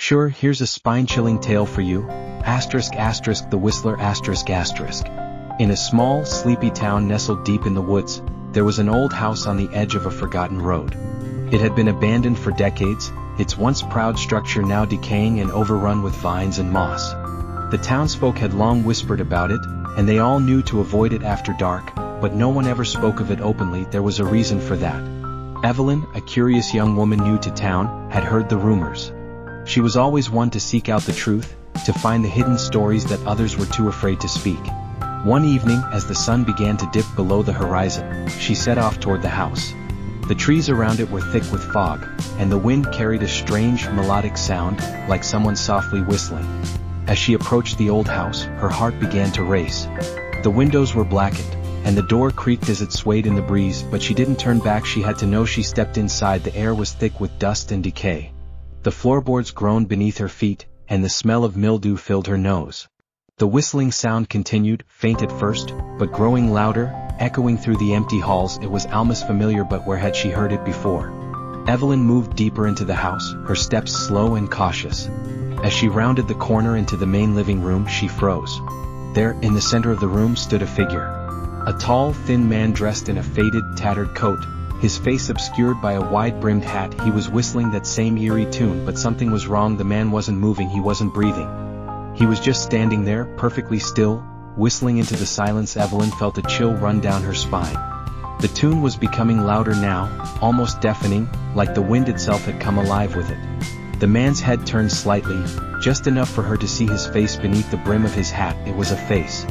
Sure, here's a spine-chilling tale for you. The Whistler ***. In a small, sleepy town nestled deep in the woods, there was an old house on the edge of a forgotten road. It had been abandoned for decades, its once proud structure now decaying and overrun with vines and moss. The townsfolk had long whispered about it, and they all knew to avoid it after dark, but no one ever spoke of it openly. There was a reason for that. Evelyn, a curious young woman new to town, had heard the rumors. She was always one to seek out the truth, to find the hidden stories that others were too afraid to speak. One evening, as the sun began to dip below the horizon, she set off toward the house. The trees around it were thick with fog, and the wind carried a strange, melodic sound, like someone softly whistling. As she approached the old house, her heart began to race. The windows were blackened, and the door creaked as it swayed in the breeze, but she didn't turn back. She had to know. She stepped inside. The air was thick with dust and decay. The floorboards groaned beneath her feet, and the smell of mildew filled her nose. The whistling sound continued, faint at first, but growing louder, echoing through the empty halls. It was almost familiar, but where had she heard it before? Evelyn moved deeper into the house, her steps slow and cautious. As she rounded the corner into the main living room, she froze. There, in the center of the room, stood a figure. A tall, thin man dressed in a faded, tattered coat, his face obscured by a wide-brimmed hat. He was whistling that same eerie tune, but something was wrong. The man wasn't moving, he wasn't breathing. He was just standing there, perfectly still, whistling into the silence. Evelyn felt a chill run down her spine. The tune was becoming louder now, almost deafening, like the wind itself had come alive with it. The man's head turned slightly, just enough for her to see his face beneath the brim of his hat. It was a face.